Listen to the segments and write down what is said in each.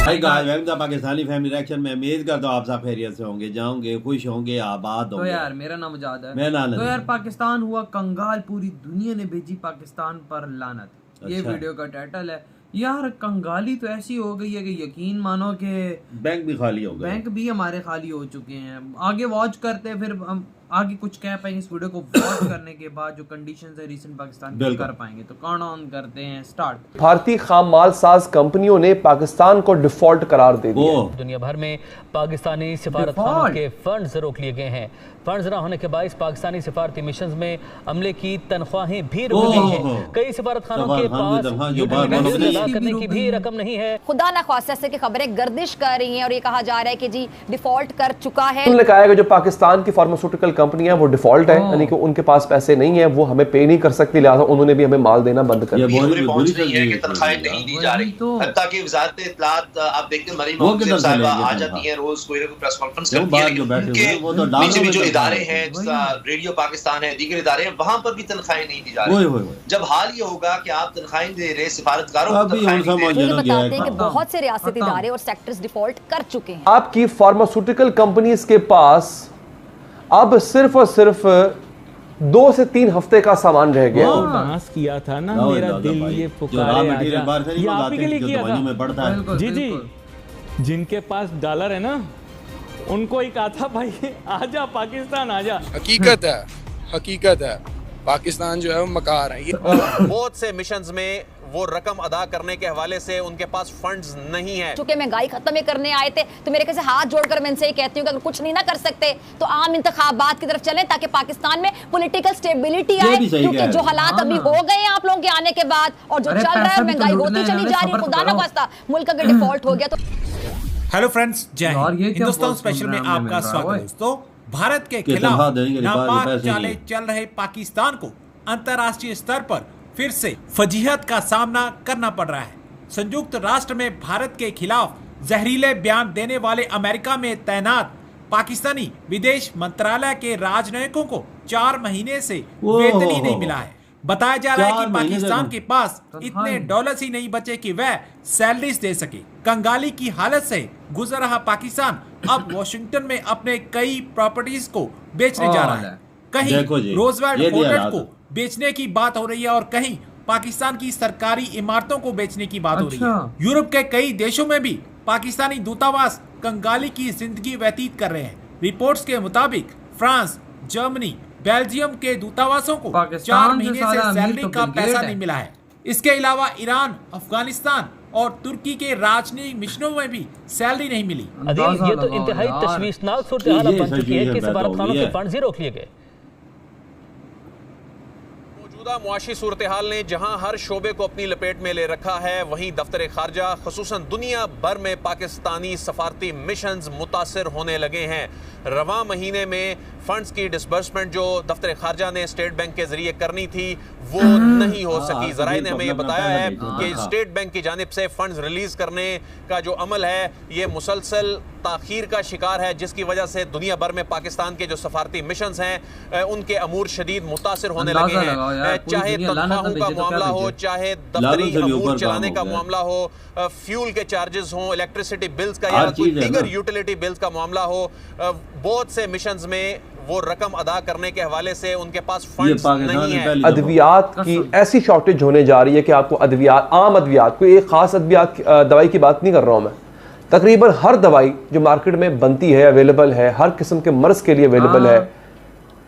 भाई Pakistani family reaction में उम्मीद करता हूँ आप सब खैरियत से होंगे, जाओगे, खुश होंगे, आबाद होंगे। तो यार मेरा नाम आजाद है। मैं नानद। तो यार पाकिस्तान हुआ कंगाल, पूरी दुनिया ने भेजी पाकिस्तान पर लानत। ये अच्छा। वीडियो का टाइटल है। यार कंगाली तो ऐसी हो गई है कि यकीन मानो कि बैंक भी खाली हो गए, बैंक भी हमारे खाली हो चुके हैं। आगे वॉच करते हैं, फिर हम आगे कुछ कह पाएंगे इस वीडियो को वॉच करने के बाद। जो कंडीशंस है रीसेंट पाकिस्तान की कर पाएंगे। तो काउंट ऑन करते हैं, स्टार्ट। भारतीय खाम माल साज कंपनियों ने पाकिस्तान को डिफॉल्ट करार दे दिया। दुनिया भर में पाकिस्तानी सिफारतखानों के फंड्स रोक लिए गए हैं। फंड्स न होने के बायस पाकिस्तानी सिफारती मिशन में अमले की तनख्वाहें भी रोक गई हैं। कई सिफारतखानों के पास अदा करने की भी रकम नहीं है। खुदा न ख्वास्ता से कि खबरें गर्दिश कर रही हैं और ये कहा जा रहा है कि जी डिफॉल्ट कर चुका है। उन्होंने कहा है कि जो पाकिस्तान की फार्मास्यूटिकल कंपनियां वो डिफॉल्ट है, यानी कि उनके पास पैसे नहीं है, वो हमें पे नहीं कर सकती, लिहाजा उन्होंने भी हमें माल देना बंद कर दिया। पहुंच रही है कि तनख्वाहें नहीं दी जा रही। हत्ता कि वजारत इत्तलात आप देखते हैं मरीम मोहम्मद साहिबा आ जाती हैं रोज कोई ना कोई प्रेस कॉन्फ्रेंस करती है, लेकिन उनके पीछे भी जो इदारे हैं, रेडियो पाकिस्तान है, दीगर इदारे हैं, वहां पर भी तनख्वाहें नहीं दी जा रही। जब हाल ये होगा कि आप तनख्वाहें दे रहे सिफारतकारों को तनख्वाहें बताते हैं कि बहुत से रियासती इदारे और सेक्टर्स डिफॉल्ट कर चुके हैं। आपकी फार्मास्यूटिकल कंपनीज के पास अब सिर्फ और सिर्फ 2 से 3 हफ्ते का सामान रह गया। डांस किया था ना, मेरा दिल ये पुकारे आजा, ये आप ही के लिए किया था। जी जी, जिनके पास डॉलर है ना, उनको ही कहा था भाई आजा पाकिस्तान आजा। हकीकत है पाकिस्तान जो है वो मकार है। बहुत से मिशंस में वो रकम अदा करने के हवाले से उनके पास फंड्स नहीं है। चूंकि महंगाई खत्म ही करने आए थे, तो मेरे कैसे हाथ जोड़कर मैं इनसे ही कहती हूँ कि अगर कुछ नहीं ना कर सकते तो आम इंतखाबात की तरफ चलें, ताकि पाकिस्तान में पॉलिटिकल स्टेबिलिटी आए। क्योंकि जो हालात अभी हो गए हैं आप लोगों के आने के बाद, और जो चल रहा है महंगाई होती चली जा रही है, खुदा ना खास्ता मुल्क अगर डिफॉल्ट हो गया तो। हेलो फ्रेंड्स, जय हिंद। हिंदुस्तान स्पेशल में आपका स्वागत है दोस्तों। भारत के खिलाफ नापाक चाले चल रहे पाकिस्तान को अंतर्राष्ट्रीय स्तर पर फिर से फजीहत का सामना करना पड़ रहा है। संयुक्त राष्ट्र में भारत के खिलाफ जहरीले बयान देने वाले अमेरिका में तैनात पाकिस्तानी विदेश मंत्रालय के राजनयिकों को 4 महीने से वेतन ही नहीं मिला है। बताया जा रहा है कि पाकिस्तान के पास इतने डॉलर्स ही नहीं बचे कि वह सैलरीज दे सके। कंगाली की हालत से गुजर रहा पाकिस्तान अब वॉशिंगटन में अपने कई प्रॉपर्टीज को बेचने जा रहा है। कहीं रोजवेल्ट होटल को बेचने की बात हो रही है और कहीं पाकिस्तान की सरकारी इमारतों को बेचने की बात हो रही है। यूरोप के कई देशों में भी पाकिस्तानी दूतावास कंगाली की जिंदगी व्यतीत कर रहे हैं। रिपोर्ट्स के मुताबिक फ्रांस, जर्मनी, बेल्जियम के दूतावासों को 4 महीने से सैलरी का पैसा नहीं मिला है। इसके अलावा ईरान, अफगानिस्तान और तुर्की के राजनयिक मिशनों में भी सैलरी नहीं मिली। ये तो इंतहाई तशवीशनाक सूरत हाल बन चुकी है कि सफारतखानों के फंड्स ही रोक लिए गए। मुआशी सूरत हाल ने जहां हर शोबे को अपनी लपेट में ले रखा है, वहीं दफ्तर खारजा खुसूसन दुनिया भर में पाकिस्तानी सफारती मिशंस मुतासर होने लगे हैं। रवां महीने में फंड्स की डिसबर्समेंट जो दफ्तर खारजा ने स्टेट बैंक के जरिए करनी थी वो नहीं हो सकी। ज़राए ने हमें ये बताया है कि स्टेट बैंक की जानिब से फंड्स रिलीज करने का जो अमल है ये मुसलसल ताखीर का शिकार है, जिसकी वजह से दुनिया भर में पाकिस्तान के जो सफारती मिशंस हैं उनके अमूर शदीद मुतासर होने लगे हैं। चाहे तनख्वाहों का मामला हो, चाहे दफ्तरी अमूर चलाने का मामला हो, फ्यूल के चार्जेस हो, इलेक्ट्रिसिटी बिल्स का या कोई दीगर यूटिलिटी बिल्स का मामला हो, बहुत से मिशंस में वो रकम अदा करने के हवाले से उनके पास फंड्स नहीं है। अद्वियात की ऐसी शॉर्टेज होने जा रही है कि आपको अद्वियात, आम अद्वियात, कोई एक खास अद्वियात दवाई की बात नहीं कर रहा हूं मैं, तकरीबन हर दवाई जो मार्केट में बनती है, अवेलेबल है, हर किस्म के मर्ज के लिए अवेलेबल है,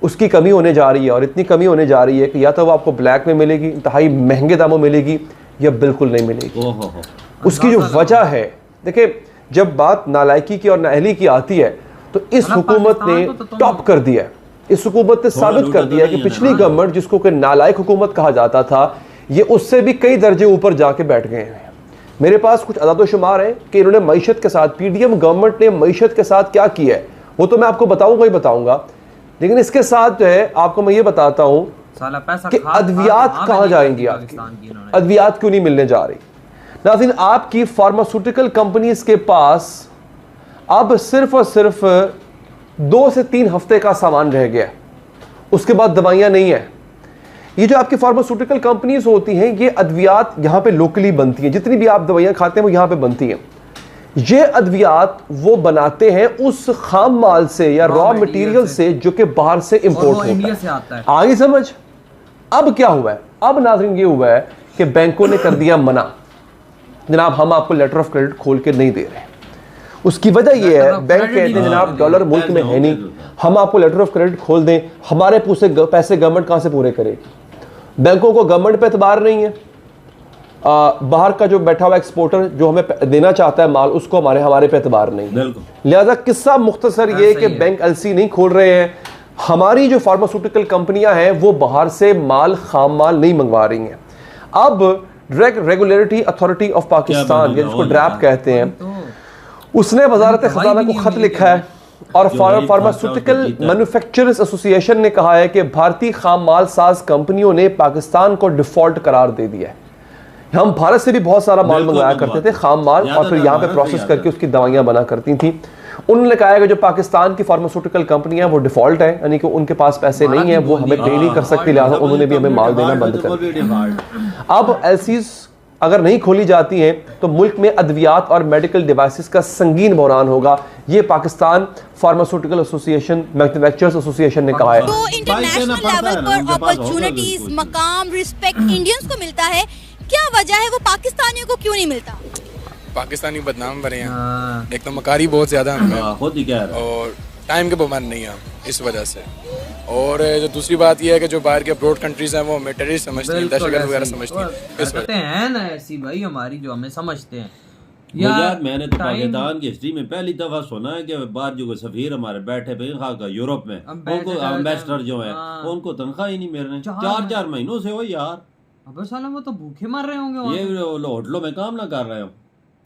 उसकी कमी होने जा रही है। और इतनी कमी होने जा रही है कि या तो वो आपको ब्लैक में मिलेगी, इंतहाई महंगे दामों में मिलेगी, या बिल्कुल नहीं मिलेगी। उसकी जो वजह है, देखिए जब बात नालायकी की और नाअहली की आती है तो इस हुकूमत ने टॉप कर दिया है। इस हुकूमत ने साबित कर दिया है कि पिछली गवर्नमेंट, जिसको कि नालायक हुकूमत कहा जाता था, ये उससे भी कई दर्जे ऊपर जाके बैठ गए हैं। मेरे पास कुछ अदाद शुमार है कि इन्होंने मईशत के साथ, पीडीएम गवर्नमेंट ने मईशत के साथ क्या किया है वो तो मैं आपको बताऊंगा ही बताऊंगा, लेकिन इसके साथ जो है आपको मैं ये बताता हूं कि अद्वियात कहां जाएंगी, आपकी अद्वियात क्यों नहीं मिलने जा रही। नाज़रीन, आपकी फार्मास्यूटिकल कंपनीज के पास अब सिर्फ और सिर्फ 2 से 3 हफ्ते का सामान रह गया, उसके बाद दवाइयां नहीं है। ये जो आपकी फार्मास्यूटिकल कंपनीज होती हैं, ये अद्वियात यहाँ पे लोकली बनती हैं, जितनी भी आप दवाइयाँ खाते हैं वो यहाँ पे बनती हैं। ये अद्वियात वो बनाते हैं उस खाम माल से या रॉ मटेरियल से जो कि बाहर से इंपोर्ट होता है। आगे समझ। अब क्या हुआ है? अब नाज़रीन ये हुआ है कि बैंकों ने कर दिया मना, जनाब हम आपको लेटर ऑफ क्रेडिट खोल के नहीं दे रहे। उसकी वजह यह है, बैंक कहते हैं जनाब डॉलर मुल्क में है नहीं, हम आपको लेटर ऑफ क्रेडिट खोल दें, हमारे पैसे गवर्नमेंट कहां से पूरे करेगी? बैंकों को गवर्नमेंट पे एतबार नहीं है, बाहर का जो बैठा हुआ एक्सपोर्टर जो हमें देना चाहता है माल, उसको हमारे पे एतबार नहीं है। लिहाजा किस्सा मुख्तसर ये कि बैंक एलसी नहीं खोल रहे हैं, हमारी जो फार्मास्यूटिकल कंपनियां हैं वो बाहर से माल, खाम माल नहीं मंगवा रही हैं। अब रेगुलेटरी अथॉरिटी ऑफ पाकिस्तान, जिसको ड्रैप कहते हैं, उसने वजारत खजाना को खत लिखा है और फार्मास्यूटिकल मैन्युफैक्चरर्स एसोसिएशन ने कहा है कि भारतीय खाम माल साज कंपनियों ने पाकिस्तान को डिफॉल्ट करार दे दिया है। हम भारत से भी बहुत सारा माल मंगवाया करते थे, खाम माल, और फिर यहाँ पे प्रोसेस करके उसकी दवाइयाँ बना करती थी। उन्होंने कहा है कि जो पाकिस्तान की फार्मास्यूटिकल कंपनियां वो डिफॉल्ट है, यानी कि उनके पास पैसे नहीं है, वो हमें पे नहीं कर सकती, लिहाजा उन्होंने भी हमें माल देना बंद कर दिया। अब एलसीज अगर नहीं खोली जाती हैं तो मुल्क में अद्वियात और मेडिकल डिवाइसेस का संगीन बहरान होगा। ये Pakistan pharmaceutical association, manufacturers association ने कहा है। तो इंटरनेशनल लेवल पर अपॉर्चुनिटीज, मकाम, रिस्पेक्ट इंडियंस को मिलता है, क्या वजह है वो पाकिस्तानियों को क्यों नहीं मिलता? पाकिस्तानी बदनाम बने हैं, एक तो मकारी बहुत ज्यादा और टाइम के पाबंद नहीं है इस वजह से, और जो दूसरी बात यह है कि जो बाहर के अब्रॉड कंट्रीज हैं वो हमें टेररिस्ट समझते हैं, दहशतगर्द वगैरह समझते हैं ना, ऐसी भाई हमारी जो हमें समझते हैं। यार मैंने तो पाकिस्तान की हिस्ट्री में पहली दफा सुना है कि बाहर जो सफीर हमारे बैठे यूरोप में, उनको एम्बेसडर जो है उनको तनख्वाह ही नहीं मिल रही 4-4 महीनों से हो यार। अब साला वो तो भूखे मर रहे होंगे, ये होटलों में काम ना कर रहे हो,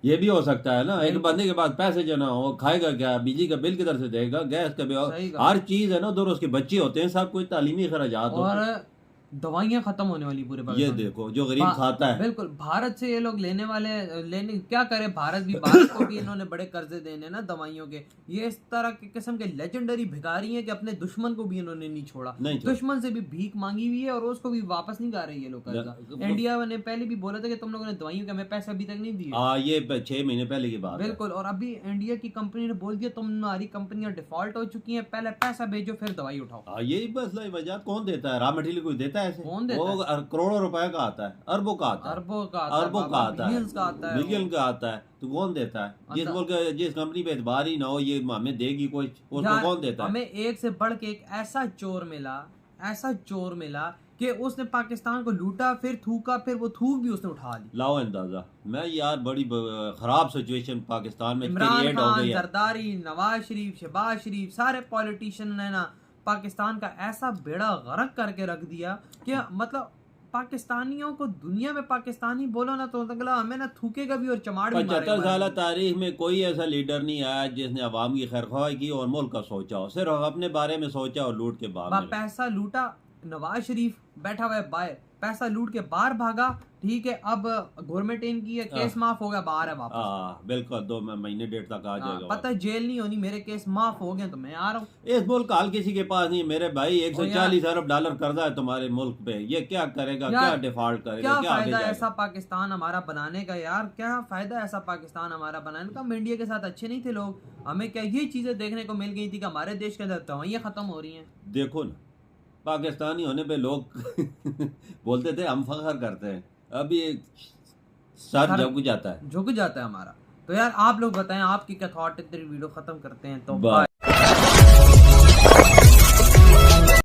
ये भी हो सकता है ना। एक बंदे के पास पैसे जो ना हो, खाएगा क्या, बिजली का बिल किधर से देगा, गैस का बिल, हर चीज है ना, उधर उसके बच्चे होते हैं, सब कोई तालीमी खर्चात और दवाइयाँ खत्म होने वाली पूरे ये देखो जो गरीब खाता है। बिल्कुल, भारत से ये लोग लेने क्या करे, भारत को भी इन्होंने बड़े कर्जे देने ना दवाइयों के। ये इस तरह के किस्म के लेजेंडरी भिखारी हैं कि अपने दुश्मन को भी इन्होंने नहीं छोड़ा, दुश्मन से भी भीख मांगी हुई है और उसको भी वापस नहीं कर रहे ये लोग कर्जा। इंडिया ने पहले भी बोला था कि तुम लोगों ने दवाइयों के हमें पैसे अभी तक नहीं दिए, ये 6 महीने पहले की बात। बिल्कुल, और अभी इंडिया की कंपनी ने बोल दिया तुम्हारी कंपनियां डिफॉल्ट हो चुकी हैं, पहले पैसा भेजो फिर दवाई उठाओ। यही बस वजह। कौन देता है? रॉ मटेरियल कोई देता है ऐसे? कौन देता है? करोड़ों रुपए का आता है, अरबों का आता है, अरबों का आता है, बिलियन का आता है, तो कौन देता है? जिस मुल्क जिस कंपनी पे एतबार ही ना हो, ये हमें देगी कोई, उसको कौन देता है? हमें एक से बढ़ के एक ऐसा चोर मिला कि उसने पाकिस्तान को लूटा, फिर थूका, फिर वो थूक भी उसने उठा ली। लाओ अंदाजा। मैं यार बड़ी खराब सिचुएशन पाकिस्तान में इमरान खान, जरदारी, नवाज शरीफ, शहबाज शरीफ, सारे पॉलिटिशियन ने ना पाकिस्तान का ऐसा बेड़ा गर्क करके रख दिया कि मतलब पाकिस्तानियों को दुनिया में पाकिस्तानी बोलो ना तो अगला हमें ना थूकेगा भी और चमाड़ भी मारेगा। 75 साल तारीख में कोई ऐसा लीडर नहीं आया जिसने अवाम की खैरख्वाही की और मुल्क का सोचा हो, सिर्फ अपने बारे में सोचा और लूट के बाद पैसा लूटा। नवाज शरीफ बैठा हुआ है बाहर, पैसा लूट के बाहर भागा, ठीक है, अब गवर्नमेंट इनकी है, केस माफ हो गया, बाहर है वापस। बिल्कुल 2 महीने डेढ़ तक आ जाएगा। पता है जेल नहीं होनी, मेरे केस माफ हो गए तो मैं आ रहा हूँ। इस मुल्क हाल किसी के पास नहीं मेरे भाई, 140 अरब डॉलर कर्जा है तुम्हारे मुल्क पे, ये क्या करेगा, क्या डिफॉल्ट करेगा, क्या फायदा ऐसा पाकिस्तान हमारा बनाने का यार, क्या फायदा ऐसा पाकिस्तान हमारा बनाने का? हम इंडिया के साथ अच्छे नहीं थे लोग, हमें क्या ये चीजें देखने को मिल गई थी कि हमारे देश के अंदर दवाइयाँ खत्म हो रही है। देखो ना, पाकिस्तानी होने पे लोग बोलते थे हम फख्र करते हैं, अभी सर झुक जाता है हमारा। तो यार आप लोग बताएं आपकी क्या थॉट है, तेरी वीडियो खत्म करते हैं तो बाय।